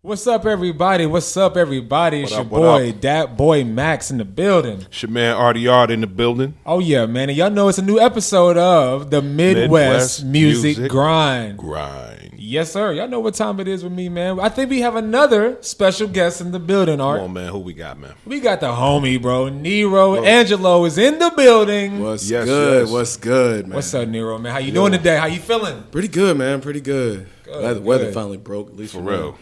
What's up, everybody? What's up, everybody? It's your boy, Dat Boy Maxxx in the building. It's your man, Artie in the building. Oh, yeah, man. And y'all know it's a new episode of the Midwest Muzik Grind. Yes, sir. Y'all know what time it is with me, man. I think we have another special guest in the building, Art. Come on, man. Who we got, man? We got the homie, bro. Nero Angelo is in the building. What's good? Yes. What's good, man? What's up, Nero, man? How you doing today? How you feeling? Pretty good, man. Pretty good. Good, the weather good. finally broke, at least For real.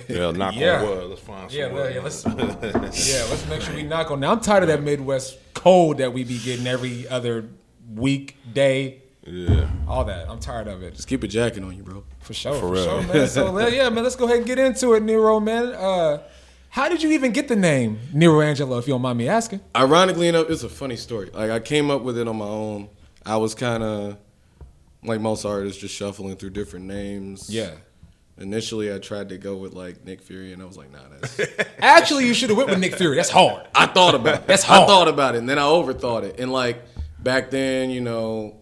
Yeah, knock on wood. Let's find some wood. Let's make sure we knock on. Now I'm tired of that Midwest cold that we be getting every other week, day. Yeah, all that. I'm tired of it. Just keep a jacket on you, bro. For sure, For for real. sure, man. So yeah, man, let's go ahead and get into it, Nero, man. How did you even get the name Nero Angelo, if you don't mind me asking? Ironically enough, it's a funny story. Like, I came up with it on my own. I was kind of like most artists, just shuffling through different names. Yeah. Initially, I tried to go with like Nick Fury, and I was like, nah, that's. Actually, you should have went with Nick Fury. That's hard. I thought about it. That's hard. I thought about it, and then I overthought it. And like back then, you know,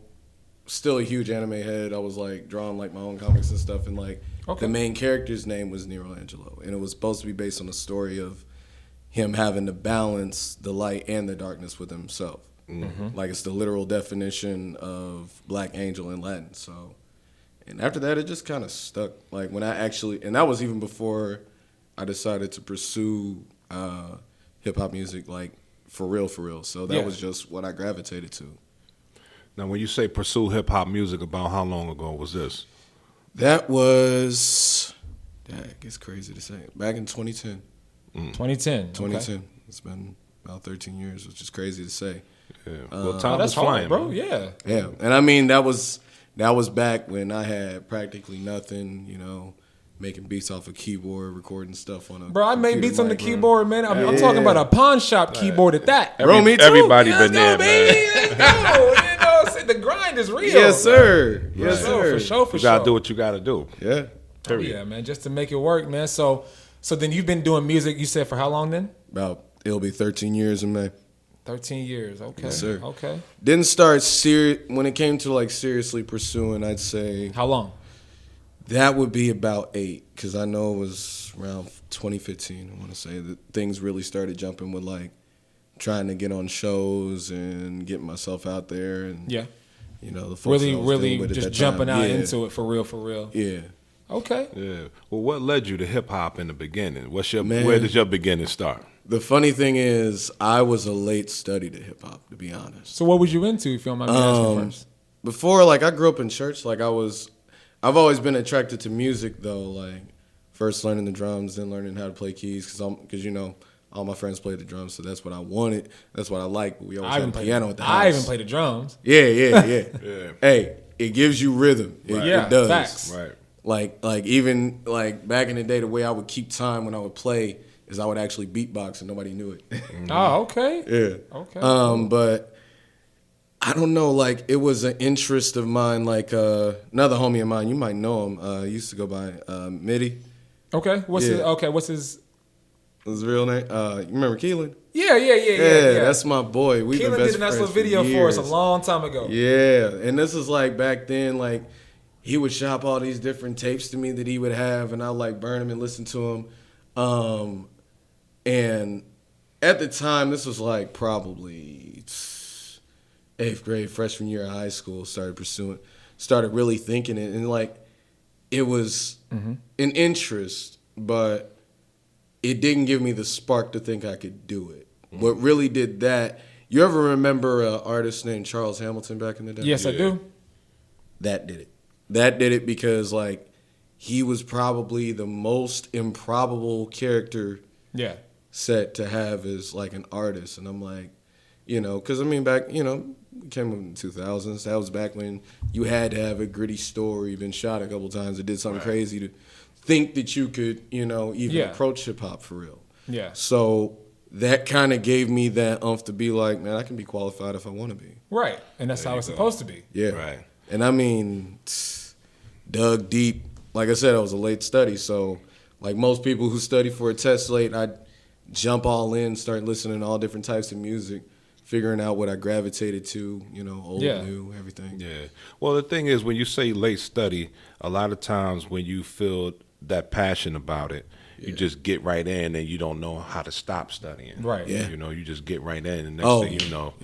still a huge anime head. I was like drawing like my own comics and stuff, and like the main character's name was Nero Angelo, and it was supposed to be based on a story of him having to balance the light and the darkness with himself. Mm-hmm. Like, it's the literal definition of Black Angel in Latin. So, and after that, it just kind of stuck. Like, when I actually, and that was even before I decided to pursue hip hop music, like for real. So that was just what I gravitated to. Now, when you say pursue hip hop music, about how long ago was this? That was, it gets crazy to say, back in 2010. 2010. 2010. Okay. It's been about 13 years, which is crazy to say. Yeah. Well, time That's is flying, hard, bro. man. Yeah. Yeah, and I mean that was back when I had practically nothing, you know, making beats off a keyboard, recording stuff on a. Bro, I made computer beats on the mic, bro. keyboard, man. I'm talking about a pawn shop keyboard at that. Bro, me too. Everybody Let's been go, there, man. baby. Let's go. You know, the grind is real. Yes, sir. Bro. Yes, sir. For sure. You gotta do what you gotta do. Yeah. Oh, yeah, man, just to make it work, man. So then you've been doing music, you said, for how long then? It'll be 13 years in May. 13 years. Okay. Yes, sir. Okay. Didn't start when it came to like seriously pursuing, I'd say How long? that would be about 8, because I know it was around 2015. I want to say that things really started jumping with like trying to get on shows and getting myself out there, and Yeah. you know, the folks that I was dealing Really with at just that jumping time. out Yeah. into it for real. Yeah. Okay. Yeah. Well, what led you to hip hop in the beginning? Man. Where did your beginning start? The funny thing is, I was a late study to hip hop, to be honest. So what was you into, if you don't mind me asking first? Before, like, I grew up in church. Like, I've always been attracted to music, though. Like, first learning the drums, then learning how to play keys, because you know, all my friends played the drums, so that's what I wanted. That's what I liked. We always had a piano at the house. I even played the drums. Yeah. Yeah. Hey, it gives you rhythm. It does. Facts. Right. Like even like back in the day, the way I would keep time when I would play is I would actually beatbox and nobody knew it. Oh, okay. Yeah. Okay. But I don't know, like it was an interest of mine. Like another homie of mine, you might know him. He used to go by Mitty. Okay. What's his His real name? You remember Keelan? Yeah. That's my boy. We've been Keelan best did a nice friends little video for us a years. long time ago. Yeah, and this is like back then, like he would shop all these different tapes to me that he would have, and I like burn them and listen to them. And at the time, this was like probably 8th grade, freshman year of high school. Started really thinking it, and like it was an interest, but it didn't give me the spark to think I could do it. What really did that? You ever remember an artist named Charles Hamilton back in the day? Yes, I do. That did it. That did it because, like, he was probably the most improbable character set to have as, like, an artist. And I'm like, you know, because, I mean, back, you know, we came up in the 2000s. That was back when you had to have a gritty story, been shot a couple times, or did something crazy to think that you could, you know, even approach hip-hop for real. Yeah. So that kind of gave me that oomph to be like, man, I can be qualified if I want to be. Right. And that's how it's supposed to be. Yeah. Right. And I mean, dug deep. Like I said, I was a late study. So, like most people who study for a test late, I'd jump all in, start listening to all different types of music, figuring out what I gravitated to, you know, old, new, everything. Yeah. Well, the thing is, when you say late study, a lot of times when you feel that passion about it, you just get right in and you don't know how to stop studying. Right. Yeah. You just get right in, and next thing you know,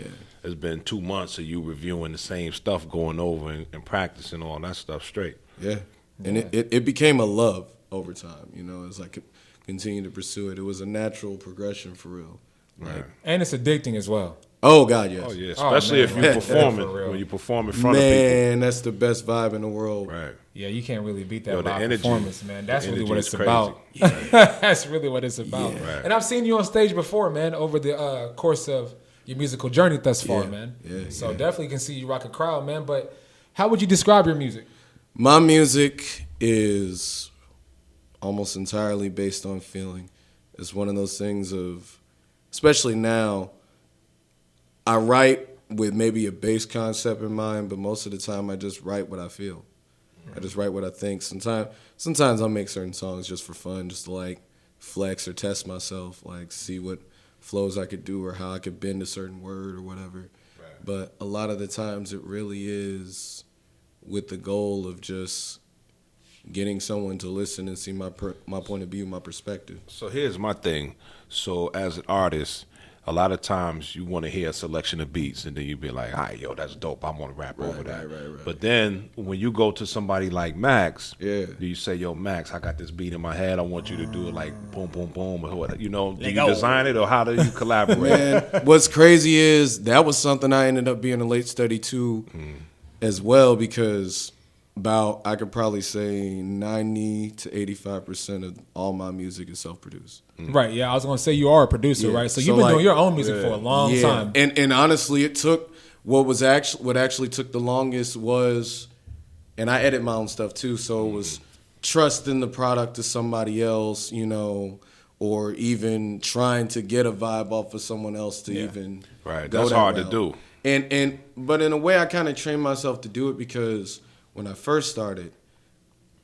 it's been 2 months of you reviewing the same stuff, going over and practicing all that stuff straight. Yeah. And it became a love over time. It's like continue to pursue it. It was a natural progression for real. Right. And it's addicting as well. Oh God, yes. Oh yeah, especially if you perform it when you perform in front of people. Man, that's the best vibe in the world. Right. Yeah, you can't really beat that the live performance, man. That's really what it's crazy. about. That's really what it's about. Yeah. And I've seen you on stage before, man, over the course of your musical journey thus far, man. Yeah, so definitely can see you rock a crowd, man. But how would you describe your music? My music is almost entirely based on feeling. It's one of those things of, especially now, I write with maybe a bass concept in mind, but most of the time I just write what I feel. I just write what I think. Sometimes I'll make certain songs just for fun, just to like flex or test myself, like see what flows I could do or how I could bend a certain word or whatever. Right. But a lot of the times it really is with the goal of just getting someone to listen and see my point of view, my perspective. So here's my thing. So as an artist, a lot of times you want to hear a selection of beats and then you be like, all right, yo, that's dope. I want to rap over that. Right. But then when you go to somebody like Maxxx, do you say, yo, Maxxx, I got this beat in my head. I want you to do it like boom, boom, boom. Or what, do you design it or how do you collaborate? Man, what's crazy is that was something I ended up being a late study to as well, because I could probably say 90 to 85% of all my music is self-produced. Right, yeah. I was going to say you are a producer, right? So you've been doing your own music for a long time. And honestly, it took what actually took the longest was, and I edit my own stuff too, so it was trusting the product to somebody else, or even trying to get a vibe off of someone else to even right. Go That's that hard route. to do. But in a way, I kind of trained myself to do it because when I first started,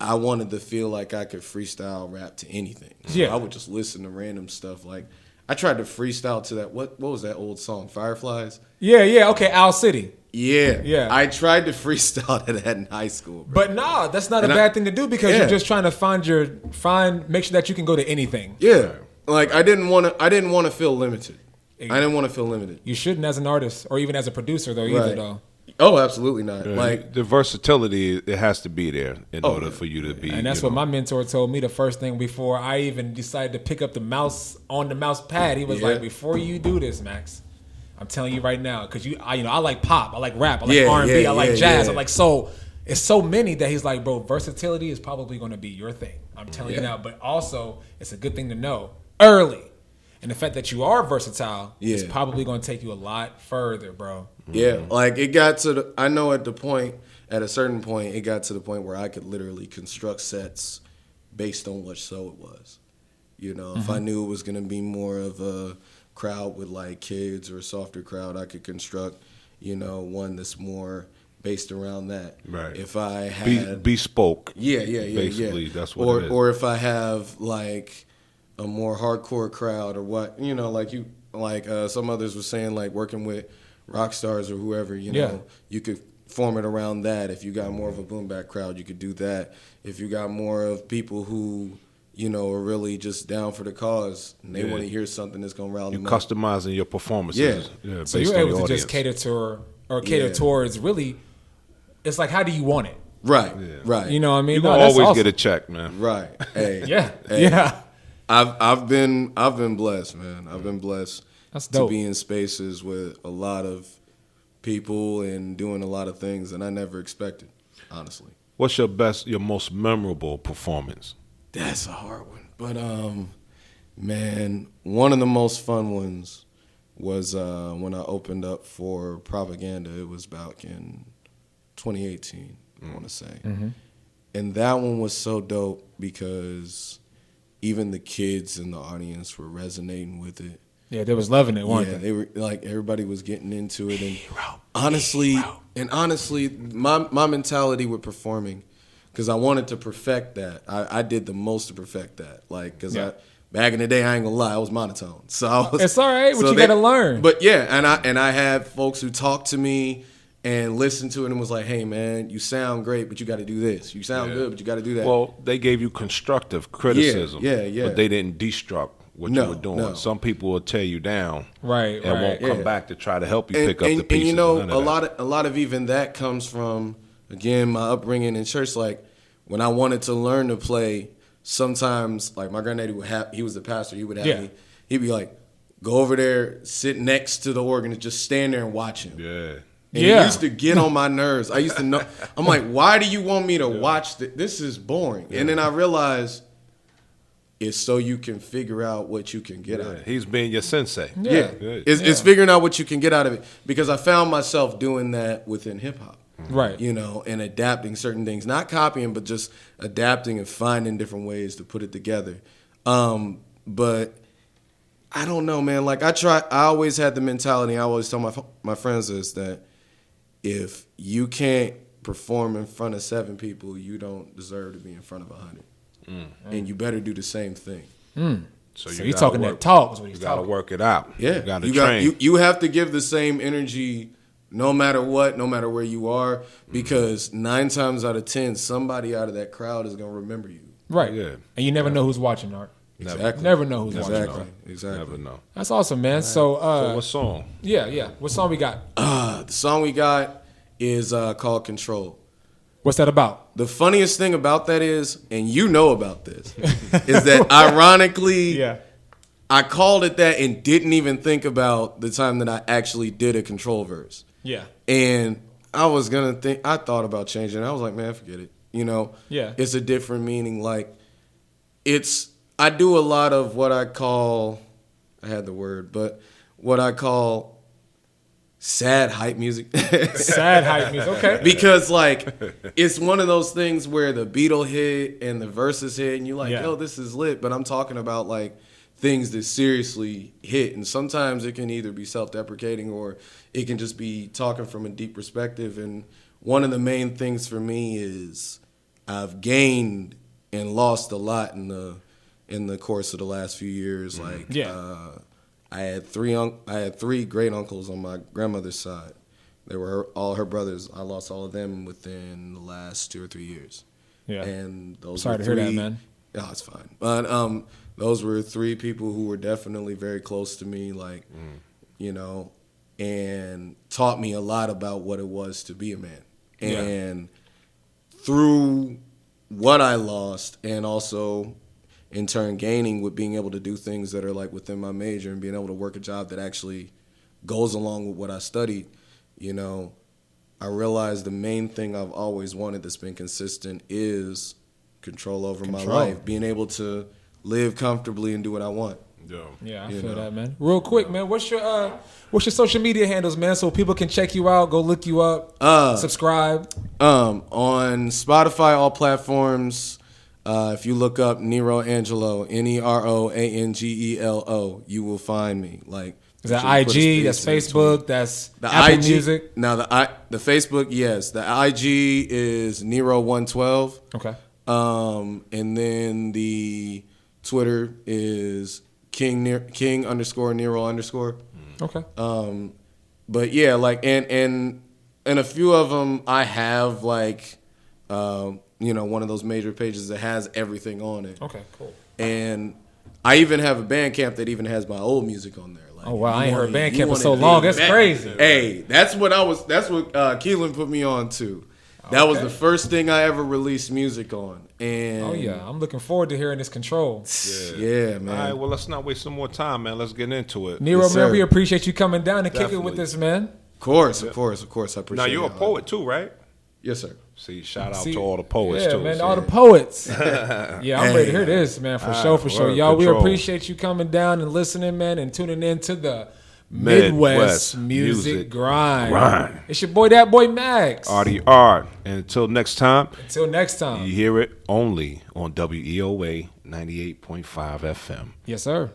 I wanted to feel like I could freestyle rap to anything. So I would just listen to random stuff. Like I tried to freestyle to that. What was that old song? Fireflies? Yeah. Okay, Owl City. Yeah. I tried to freestyle to that in high school, bro. But no, that's not a bad thing to do because you're just trying to make sure that you can go to anything. Yeah. Like I didn't want to feel limited. I didn't want to feel limited. You shouldn't as an artist or even as a producer though either though. Oh, absolutely not. Like the versatility, it has to be there in order for you to be. And that's what my mentor told me the first thing before I even decided to pick up the mouse on the mouse pad. He was like, "Before you do this, Maxxx, I'm telling you right now, because I like pop, I like rap, I like R&B, I like jazz, I like soul. It's so many that he's like, bro, versatility is probably going to be your thing. I'm telling you now, but also it's a good thing to know early." And the fact that you are versatile is probably going to take you a lot further, bro. Yeah, like it got to at a certain point, it got to the point where I could literally construct sets based on what show it was. If I knew it was going to be more of a crowd with like kids or a softer crowd, I could construct, one that's more based around that. Right. If I had bespoke. Basically, that's what it is. Or if I have like a more hardcore crowd or what, some others were saying, like working with rock stars or whoever, you could form it around that. If you got more of a boom bap crowd, you could do that. If you got more of people who, are really just down for the cause and they want to hear something that's going to rally them up. Customizing your performances. Yeah. So you're able to just cater towards really, it's like, how do you want it? Right. Right. You know what I mean? You're going to always get a check, man. Right. Hey. Yeah. I've been blessed, man. I've been blessed to be in spaces with a lot of people and doing a lot of things that I never expected, honestly. What's your most memorable performance? That's a hard one. But man, one of the most fun ones was when I opened up for Propaganda. It was back in 2018, I want to say. And that one was so dope because even the kids in the audience were resonating with it. Yeah, they was loving it, weren't they? Yeah, they were like, everybody was getting into it. And honestly, my mentality with performing, because I wanted to perfect that. I did the most to perfect that. Like, because back in the day, I ain't gonna lie, I was monotone. So it's all right, but you gotta learn. But yeah, and I had folks who talked to me and listened to it and was like, hey, man, you sound great, but you got to do this. You sound good, but you got to do that. Well, they gave you constructive criticism. Yeah. But they didn't destruct what you were doing. No. Some people will tear you down. Right. And won't come back to try to help you pick up the pieces. And you know, a lot of even that comes from, again, my upbringing in church. Like, when I wanted to learn to play, sometimes, like, my granddaddy he was the pastor, he would have me, he'd be like, go over there, sit next to the organ, and just stand there and watch him. Yeah. And it used to get on my nerves. I used to know. I'm like, why do you want me to watch this? This is boring. Yeah. And then I realized it's so you can figure out what you can get out of it. He's being your sensei. Yeah. It's figuring out what you can get out of it. Because I found myself doing that within hip hop. Right. You know, and adapting certain things. Not copying, but just adapting and finding different ways to put it together. But I don't know, man. Like, I always had the mentality, I always tell my friends this, that if you can't perform in front of 7 people, you don't deserve to be in front of 100. And you better do the same thing. So you're talking that talk is what he's talking. You got to work it out. Yeah. You got to train. You have to give the same energy no matter what, no matter where you are, because 9 times out of 10, somebody out of that crowd is going to remember you. Right. Yeah. And you never know who's watching, Art. Exactly. Never know who's watching. Exactly. Never know. That's awesome, man. Right. So what song? Yeah. What song we got? The song we got is called Control. What's that about? The funniest thing about that is, and you know about this, is that ironically, I called it that and didn't even think about the time that I actually did a Control verse. Yeah. And I thought about changing it. I was like, man, forget it. You know? Yeah. It's a different meaning. Like, I do a lot of what I call, I had the word, but what I call sad hype music. Sad hype music, okay. Because, like, it's one of those things where the beat will hit and the verses hit, and you're like, yo, this is lit. But I'm talking about, like, things that seriously hit. And sometimes it can either be self-deprecating or it can just be talking from a deep perspective. And one of the main things for me is I've gained and lost a lot in the course of the last few years. Like, I had three great uncles on my grandmother's side. They were all her brothers. I lost all of them within the last 2 or 3 years. Yeah. And those Sorry to hear that, man. Yeah, it's fine. But those were 3 people who were definitely very close to me, like, you know, and taught me a lot about what it was to be a man. And through what I lost, and also in turn gaining with being able to do things that are like within my major and being able to work a job that actually goes along with what I studied, you know, I realized the main thing I've always wanted that's been consistent is control over my life, being able to live comfortably and do what I want. Yeah, I feel that, man. Real quick, man, what's your social media handles, man, so people can check you out, go look you up, subscribe? On Spotify, all platforms. If you look up Nero Angelo, NeroAngelo, you will find me. Like, is that IG? That's Facebook. That's the Apple IG Music. Now the Facebook, yes. The IG is Nero112. Okay. And then the Twitter is King_Nero_. Okay. But yeah, like, and a few of them I have, like, you know, one of those major pages that has everything on it. Okay, cool. And I even have a Bandcamp that even has my old music on there. Like, oh wow, I ain't heard Bandcamp for so long. That's crazy. Hey, that's what Keelan put me on to. That was the first thing I ever released music on. And oh yeah, I'm looking forward to hearing this Control. Yeah, man. All right, well, let's not waste some more time, man. Let's get into it. Nero, man, we appreciate you coming down and kicking with us, man. Of course. I appreciate it. Now, you're a poet too, right? Yes, sir. See, shout out to all the poets, too. Yeah, man, all the poets. Yeah, I'm ready to hear this, man, for sure. Y'all, we appreciate you coming down and listening, man, and tuning in to the Midwest Music Grind. It's your boy, that boy, Maxxx. Artie Art. And until next time, you hear it only on Weoa 98.5 FM. Yes, sir.